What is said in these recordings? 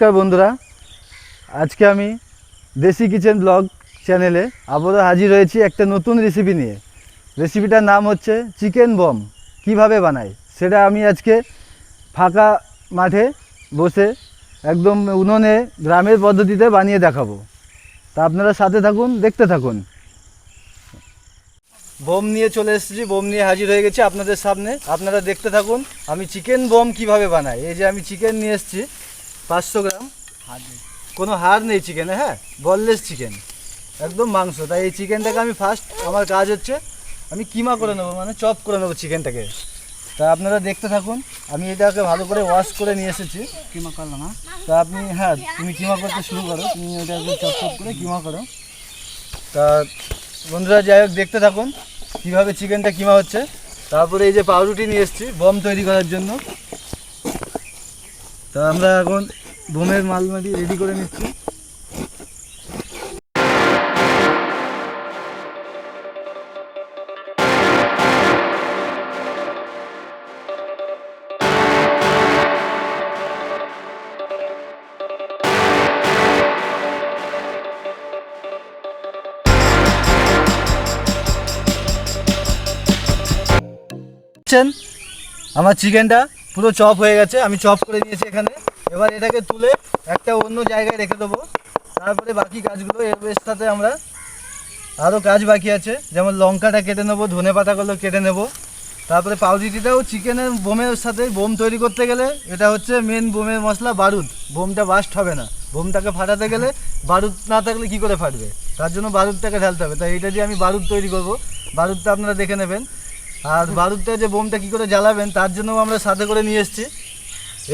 नमस्कार बंधुरा आज के आमी देसी किचेन ब्लॉग चैनेले आबारो हाजिर हয়েছি একটা নতুন রেসিপি নিয়ে। রেসিপিটার নাম হচ্ছে চিকেন বম। কিভাবে বানাই সেটা আমি আজকে ফাঁকা মাঠে বসে একদম উনুনে গ্রামের পদ্ধতিতে বানিয়ে দেখাবো। তা আপনারা সাথে থাকুন, দেখতে থাকুন। বম নিয়ে চলে এসেছি, বম নিয়ে হাজির হয়ে গেছি আপনাদের সামনে। আপনারা দেখতে থাকুন আমি চিকেন বম কিভাবে বানাই। এই যে আমি চিকেন নিয়ে এসেছি 500 গ্রাম, কোনো হাড় নেই চিকেনে, হ্যাঁ বললেস চিকেন, একদম মাংস। তাই এই চিকেনটাকে আমি ফার্স্ট আমার কাজ হচ্ছে আমি কিমা করে নেবো, মানে চপ করে নেবো চিকেনটাকে। তা আপনারা দেখতে থাকুন। আমি এটাকে ভালো করে ওয়াশ করে নিয়ে এসেছি। কিমা করলাম, হ্যাঁ। তা আপনি, হ্যাঁ তুমি কিমা করতে শুরু করো, তুমি এটাকে চপ চপ করে কিমা করো। তা বন্ধুরা যাই হোক দেখতে থাকুন কীভাবে চিকেনটা কিমা হচ্ছে। তারপরে এই যে পাউরুটি নিয়ে এসেছি বম তৈরি করার জন্য। তা আমরা এখন বোমের মালমাটি রেডি করে নিচ্ছি। আমার চিকেনটা পুরো চপ হয়ে গেছে, আমি চপ করে নিয়েছি এখানে। এবার এটাকে তুলে একটা অন্য জায়গায় রেখে দেবো। তারপরে বাকি কাজগুলো এর সাথে আমরা আরও কাজ বাকি আছে, যেমন লঙ্কাটা কেটে নেবো, ধনে পাতাগুলো কেটে নেব। তারপরে পাউরুটিটাও চিকেনের বোমের সাথে, বোম তৈরি করতে গেলে এটা হচ্ছে মেন বোমের মশলা বারুদ। বোমটা বাস্ট হবে না, বোমটাকে ফাটাতে গেলে বারুদ না থাকলে কি করে ফাটবে, তার জন্য বারুদটাকে ঢালতে হবে। তাই এটা দিয়ে আমি বারুদ তৈরি করব। বারুদটা আপনারা দেখে নেবেন। আর বারুদটা যে বোমটা কী করে জ্বালাবেন তার জন্য আমরা সাথে করে নিয়ে এসেছি।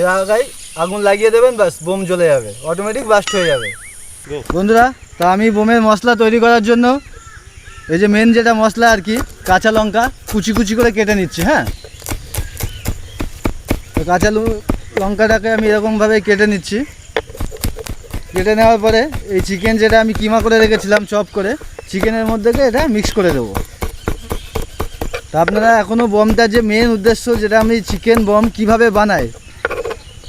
এর আগায় আগুন লাগিয়ে দেবেন, ব্যাস বোম জ্বলে যাবে, অটোমেটিক বাস্ট হয়ে যাবে। বন্ধুরা তা আমি বোমের মশলা তৈরি করার জন্য এই যে মেন যেটা মশলা আর কি, কাঁচা লঙ্কা কুচি কুচি করে কেটে নিচ্ছি। হ্যাঁ, তো কাঁচা লঙ্কাটাকে আমি এরকমভাবে কেটে নিচ্ছি। কেটে নেওয়ার পরে এই চিকেন যেটা আমি কিমা করে রেখেছিলাম চপ করে, চিকেনের মধ্যে এটা মিক্স করে দেবো। তা আপনারা এখনও বমটার যে মেন উদ্দেশ্য, যেটা আমি চিকেন বম কিভাবে বানাই,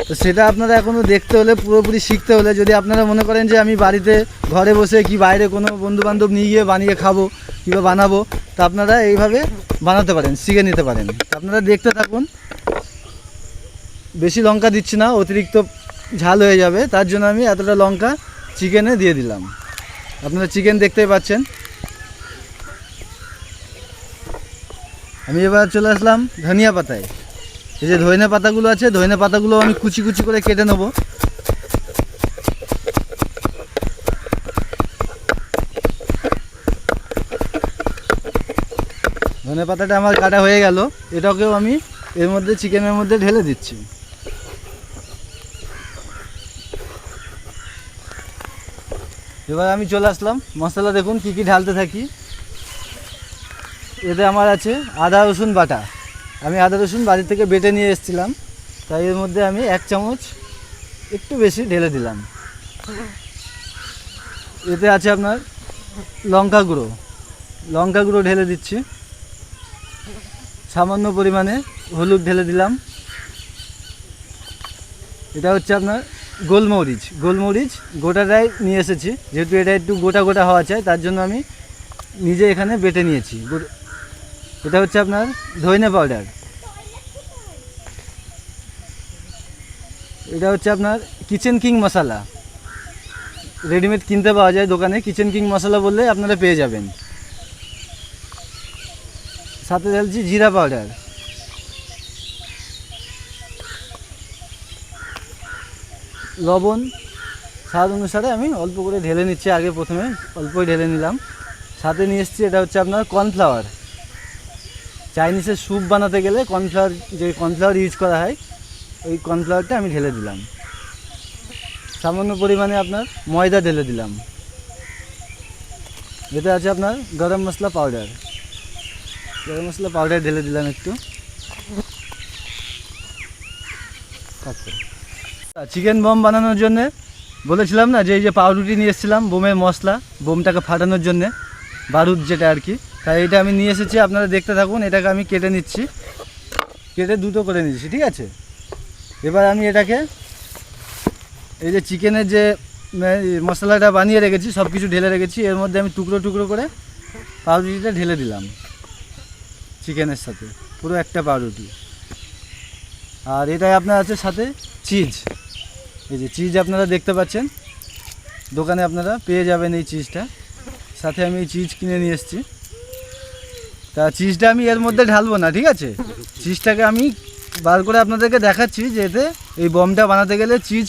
তো সেটা আপনারা এখনও দেখতে হলে, পুরোপুরি শিখতে হলে, যদি আপনারা মনে করেন যে আমি বাড়িতে ঘরে বসে কি বাইরে কোনো বন্ধুবান্ধব নিয়ে গিয়ে বানিয়ে খাবো কিংবা বানাবো, তা আপনারা এইভাবে বানাতে পারেন, শিখে নিতে পারেন। আপনারা দেখতে থাকুন। বেশি লঙ্কা দিচ্ছি না, অতিরিক্ত ঝাল হয়ে যাবে, তার জন্য আমি এতটা লঙ্কা চিকেনে দিয়ে দিলাম। আপনারা চিকেন দেখতেই পাচ্ছেন। আমি এবার চলে আসলাম ধনিয়া পাতায়। এই যে ধনে পাতাগুলো আছে, ধনে পাতাগুলো আমি কুচি কুচি করে কেটে নেব। ধনে পাতাটা আমার কাটা হয়ে গেল, এটাকেও আমি এর মধ্যে চিকেনের মধ্যে ঢেলে দিচ্ছি। এবার আমি চলে আসলাম মশলা, দেখুন কি কি ঢালতে থাকি। এতে আমার আছে আদা রসুন বাটা। আমি আদা রসুন বাড়ি থেকে বেটে নিয়ে এসেছিলাম, তাই এর মধ্যে আমি 1 চামচ একটু বেশি ঢেলে দিলাম। এতে আছে আপনার লঙ্কা গুঁড়ো, লঙ্কা গুঁড়ো ঢেলে দিচ্ছি। সামান্য পরিমাণে হলুদ ঢেলে দিলাম। এটা হচ্ছে আপনার গোলমরিচ, গোলমরিচ গোটাটাই নিয়ে এসেছি, যেহেতু এটা একটু গোটা গোটা হওয়া চাই, তার জন্য আমি নিজে এখানে বেটে নিয়েছি। এটা হচ্ছে আপনার ধনে পাউডার। এটা হচ্ছে আপনার কিচেন কিং মশলা, রেডিমেড কিনতে পাওয়া যায় দোকানে। কিচেন কিং মশলা বললে আপনারা পেয়ে যাবেন। সাথে ঢালছি জিরা পাউডার, লবণ স্বাদ অনুসারে আমি অল্প করে ঢেলে নিচ্ছি। আগে প্রথমে অল্পই ঢেলে নিলাম। সাথে নিয়ে এসেছি এটা হচ্ছে আপনার কর্নফ্লাওয়ার। চাইনিজের স্যুপ বানাতে গেলে কর্নফ্লাওয়ার, যে কর্নফ্লাওয়ার ইউজ করা হয়, ওই কর্নফ্লাওয়ারটা আমি ঢেলে দিলাম। সামান্য পরিমাণে আপনার ময়দা ঢেলে দিলাম। এটা আছে আপনার গরম মশলা পাউডার, গরম মশলা পাউডার ঢেলে দিলাম একটু। চিকেন বম বানানোর জন্যে বলেছিলাম না যে এই যে পাউরুটি নিয়ে এসেছিলাম বোমের মশলা, বোমটাকে ফাটানোর জন্যে, বারুদ যেটা আর কি। তাই এটা আমি নিয়ে এসেছি, আপনারা দেখতে থাকুন। এটাকে আমি কেটে নিচ্ছি, কেটে দুটো করে নিচ্ছি, ঠিক আছে। এবার আমি এটাকে এই যে চিকেনের যে মশলাটা বানিয়ে রেখেছি সব কিছু ঢেলে রেখেছি, এর মধ্যে আমি টুকরো টুকরো করে পাউরুটিটা ঢেলে দিলাম চিকেনের সাথে, পুরো একটা পাউরুটি। আর এটাই আপনার আছে সাথে চিজ, এই যে চিজ আপনারা দেখতে পাচ্ছেন, দোকানে আপনারা পেয়ে যাবেন এই চিজটা। সাথে আমি এই চিজ কিনে নিয়ে এসেছি। তা চিজটা আমি এর মধ্যে ঢালবো না, ঠিক আছে? চিজটাকে আমি বার করে আপনাদেরকে দেখাচ্ছি যে এতে এই বমটা বানাতে গেলে চিজ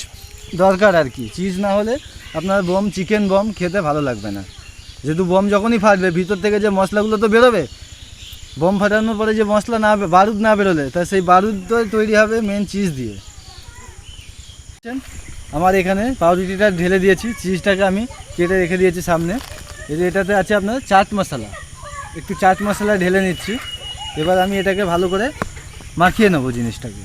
দরকার আর কি। চিজ না হলে আপনার বম, চিকেন বম খেতে ভালো লাগবে না। যেহেতু বম যখনই ফাটবে ভিতর থেকে যে মশলাগুলো তো বেরোবে, বম ফাটানোর পরে যে মশলা না, বারুদ না বেরোলে তা সেই বারুদ তৈরি হবে মেন চিজ দিয়ে। আমার এখানে পাউরুটিটা ঢেলে দিয়েছি, চিজটাকে আমি কেটে রেখে দিয়েছি সামনে। এই যে এটাতে আছে আপনার চাট মশলা, একটু চাট মশলা ঢেলে নিচ্ছি। এবার আমি এটাকে ভালো করে মাখিয়ে নেবো জিনিসটাকে।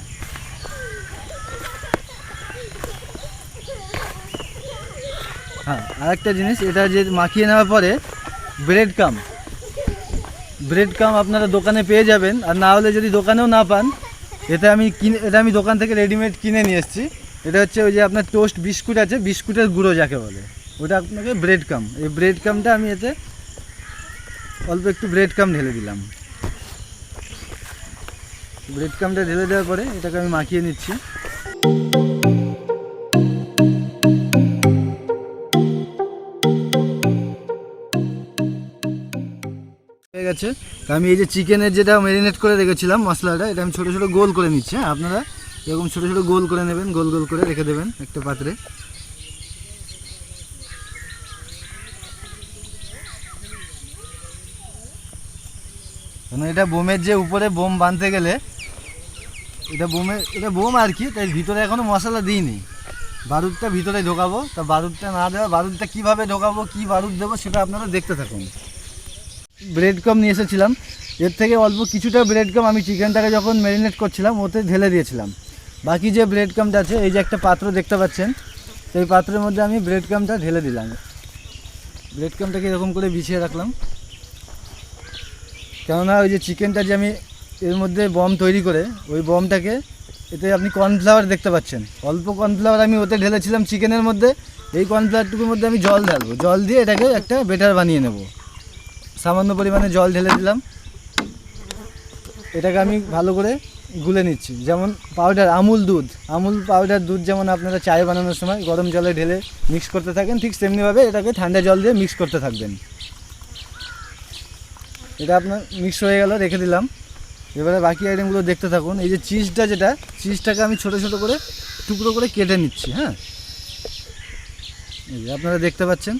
হ্যাঁ, আরেকটা জিনিস, এটা যে মাখিয়ে নেওয়ার পরে ব্রেড কাম আপনারা দোকানে পেয়ে যাবেন। আর না হলে যদি দোকানেও না পান, এটা আমি দোকান থেকে রেডিমেড কিনে নিয়ে এসেছি। এটা হচ্ছে ওই যে আপনার টোস্ট বিস্কুট আছে, বিস্কুটের গুঁড়ো যাকে বলে, ওটা আপনাকে ব্রেড কাম। এই ব্রেড কামটা আমি এতে অল্প একটু ব্রেড কাম ঢেলে দিলাম। ব্রেড কামটা ঢেলে দেওয়ার পরে এটাকে আমি মাখিয়ে নিচ্ছি। হয়ে গেছে। আমি এই যে চিকেনের যেটা ম্যারিনেট করে রেখেছিলাম মশলাটা, এটা আমি ছোটো ছোটো গোল করে নিচ্ছি। হ্যাঁ, আপনারা এরকম ছোটো ছোটো গোল করে নেবেন, গোল গোল করে রেখে দেবেন একটা পাত্রে। কারণ এটা বোমের যে উপরে বোম বাঁধতে গেলে, এটা বোম আর কি, তাই ভিতরে এখনও মশলা দিইনি। বারুদটা ভিতরে ঢোকাবো। তা বারুদটা না দেওয়া, বারুদটা কীভাবে ঢোকাবো, কী বারুদ দেবো সেটা আপনারা দেখতে থাকুন। ব্রেড কাম নিয়ে এসেছিলাম, এর থেকে অল্প কিছুটা ব্রেড কাম আমি চিকেনটাকে যখন ম্যারিনেট করছিলাম ওতে ঢেলে দিয়েছিলাম। বাকি যে ব্রেড কামটা আছে, এই যে একটা পাত্র দেখতে পাচ্ছেন, সেই পাত্রের মধ্যে আমি ব্রেড কামটা ঢেলে দিলাম। ব্রেড কামটাকে এরকম করে বিছিয়ে রাখলাম, কেননা ওই যে চিকেনটা যে আমি এর মধ্যে বম তৈরি করে, ওই বমটাকে এতে আপনি কর্নফ্লাওয়ার দেখতে পাচ্ছেন, অল্প কর্নফ্লাওয়ার আমি ওতে ঢেলেছিলাম চিকেনের মধ্যে। এই কর্নফ্লাওয়ারটুকুর মধ্যে আমি জল ঢালবো, জল দিয়ে এটাকে একটা বেটার বানিয়ে নেব। সামান্য পরিমাণে জল ঢেলে দিলাম, এটাকে আমি ভালো করে গুলে নিচ্ছি। যেমন পাউডার আমুল পাউডার দুধ যেমন আপনারা চায় বানানোর সময় গরম জলে ঢেলে মিক্স করতে থাকেন, ঠিক সেমনিভাবে এটাকে ঠান্ডা জল দিয়ে মিক্স করতে থাকবেন। এটা আপনার মিক্স হয়ে গেল, রেখে দিলাম। এবারে বাকি আইটেমগুলো দেখতে থাকুন। এই যে চিজটাকে আমি ছোটো ছোটো করে টুকরো করে কেটে নিচ্ছি। হ্যাঁ, এই যে আপনারা দেখতে পাচ্ছেন।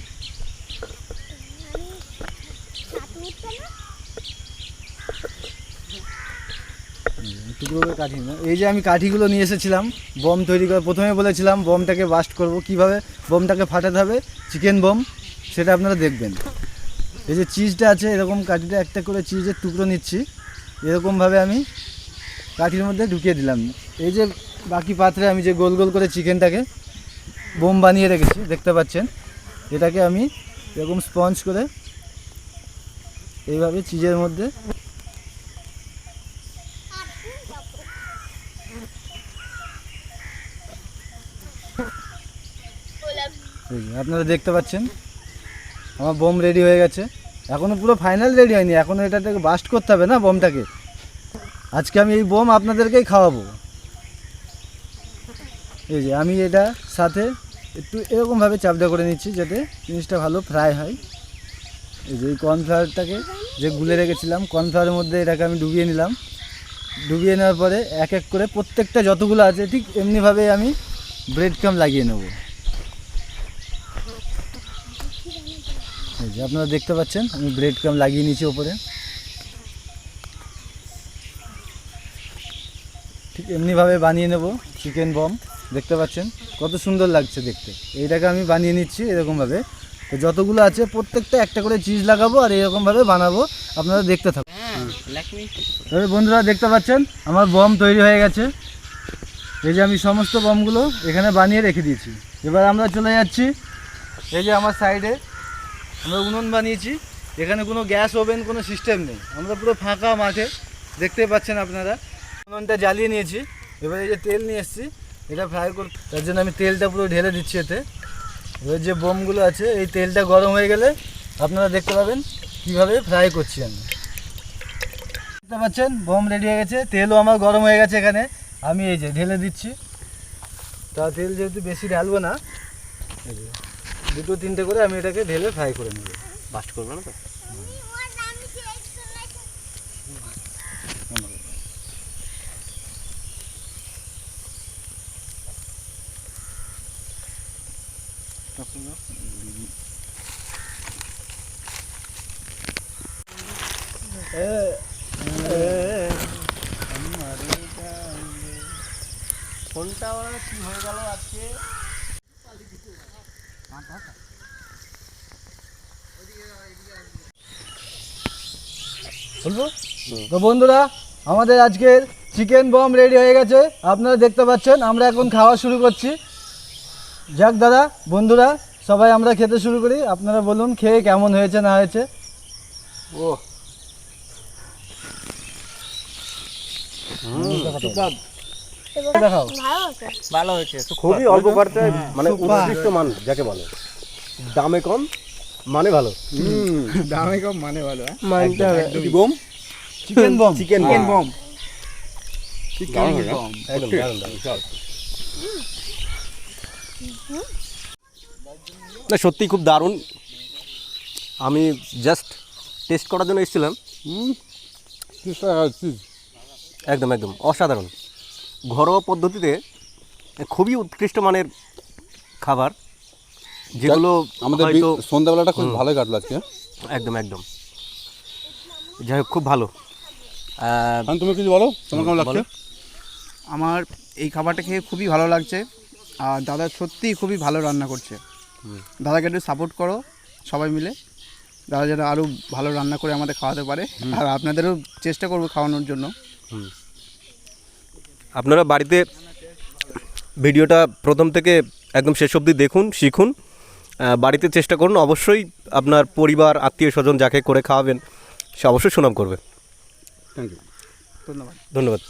টুকরো করে কাঠি না, এই যে আমি কাঠিগুলো নিয়ে এসেছিলাম বম তৈরি করে। প্রথমে বলেছিলাম বমটাকে বাস্ট করব, কিভাবে বমটাকে ফাটাতে হবে, চিকেন বম, সেটা আপনারা দেখবেন। এই যে চিজটা আছে, এরকম কাঠিটা একটা করে চিজের টুকরো নিচ্ছি, এরকমভাবে আমি কাঠির মধ্যে ঢুকিয়ে দিলাম। এই যে বাকি পাত্রে আমি যে গোল গোল করে চিকেনটাকে বোম বানিয়ে রেখেছি দেখতে পাচ্ছেন, এটাকে আমি এরকম স্পঞ্জ করে এইভাবে চিজের মধ্যে আপনারা দেখতে পাচ্ছেন আমার বোম রেডি হয়ে গেছে। এখনও পুরো ফাইনাল রেডি হয়নি, এখনও এটাকে বাস্ট করতে হবে না বোমটাকে। আজকে আমি এই বোম আপনাদেরকেই খাওয়াবো। এই যে আমি এটা সাথে একটু এরকমভাবে চাপড়া করে নিচ্ছি যাতে জিনিসটা ভালো ফ্রাই হয়। এই যে এই কর্নফ্লাওয়ারটাকে যে গুলে রেখেছিলাম, কর্নফ্লাওয়ারের মধ্যে এটাকে আমি ডুবিয়ে নিলাম। ডুবিয়ে নেওয়ার পরে এক এক করে প্রত্যেকটা যতগুলো আছে ঠিক এমনিভাবে আমি ব্রেড ক্রাম্ব লাগিয়ে নেব। এই যে আপনারা দেখতে পাচ্ছেন আমি ব্রেড ক্রাম্ব লাগিয়ে নিয়েছি ওপরে। ঠিক এমনিভাবে বানিয়ে নেব চিকেন বম। দেখতে পাচ্ছেন কত সুন্দর লাগছে দেখতে। এইটাকে আমি বানিয়ে নিচ্ছি এরকমভাবে। তো যতগুলো আছে প্রত্যেকটা একটা করে চিজ লাগাবো আর এরকমভাবে বানাবো, আপনারা দেখতে থাকুন। তবে বন্ধুরা দেখতে পাচ্ছেন আমার বম তৈরি হয়ে গেছে। এই যে আমি সমস্ত বমগুলো এখানে বানিয়ে রেখে দিয়েছি। এবার আমরা চলে যাচ্ছি, এই যে আমার সাইডে আমরা উনুন বানিয়েছি। এখানে কোনো গ্যাস ওভেন কোনো সিস্টেম নেই, আমরা পুরো ফাঁকা মাঠে দেখতে পাচ্ছেন আপনারা। উনুনটা জ্বালিয়ে নিয়েছি। এবার এই যে তেল নিয়ে এসেছি, এটা ফ্রাই করতে, তার জন্য আমি তেলটা পুরো ঢেলে দিচ্ছি এতে। এবার যে বোমগুলো আছে এই তেলটা গরম হয়ে গেলে আপনারা দেখতে পাবেন কীভাবে ফ্রাই করছি আমি। দেখতে পাচ্ছেন বোম রেডি হয়ে গেছে, তেলও আমার গরম হয়ে গেছে। এখানে আমি এই যে ঢেলে দিচ্ছি। তা তেল যেহেতু বেশি ঢালবো না, এই যে 2-3টে করে আমি এটাকে ঢেলে ফ্রাই করে নেব। বাস্ট করবো না তো? ফোনটা কি হয়ে গেল আজকে? বলবো তো বন্ধুরা, আমাদের আজকের চিকেন বম রেডি হয়ে গেছে। আপনারা দেখতে পাচ্ছেন আমরা এখন খাওয়া শুরু করছি। যাক দাদা, বন্ধুরা সবাই আমরা খেতে শুরু করি। আপনারা বলুন খেয়ে কেমন হয়েছে না হয়েছে। ও দেখাও। ভালো হয়েছে, খুবই অল্প খরচায়, মানে উৎকৃষ্ট মান যাকে বলে। দামে কম মানে ভালো। দামে কম মানে ভালো। মানতে হবে। Bomb, chicken bomb, chicken bomb, chicken bomb একদম দারুণ দারুণ। না সত্যি খুব দারুণ। আমি জাস্ট টেস্ট করার জন্য এসেছিলাম। একদম একদম অসাধারণ, ঘরোয়া পদ্ধতিতে খুবই উৎকৃষ্ট মানের খাবার, যেগুলো আমাদের হয়তো সন্ধ্যাবেলাটা খুব ভালো কাটলো আজকে। একদম একদম, যাই হোক খুব ভালো। তুমি কিছু বলো, তোমার কেমন লাগছে? আমার এই খাবারটা খেয়ে খুবই ভালো লাগছে। আর দাদা সত্যিই খুবই ভালো রান্না করছে। দাদাকে একটু সাপোর্ট করো সবাই মিলে, দাদা যেন আরও ভালো রান্না করে আমাদের খাওয়াতে পারে। আর আপনাদেরও চেষ্টা করবো খাওয়ানোর জন্য। আপনারা বাড়িতে ভিডিওটা প্রথম থেকে একদম শেষ অবধি দেখুন, শিখুন, বাড়িতে চেষ্টা করুন। অবশ্যই আপনার পরিবার, আত্মীয় স্বজন যাকে করে খাওয়াবেন সে অবশ্যই সুনাম করবে। থ্যাংক ইউ, ধন্যবাদ। ধন্যবাদ।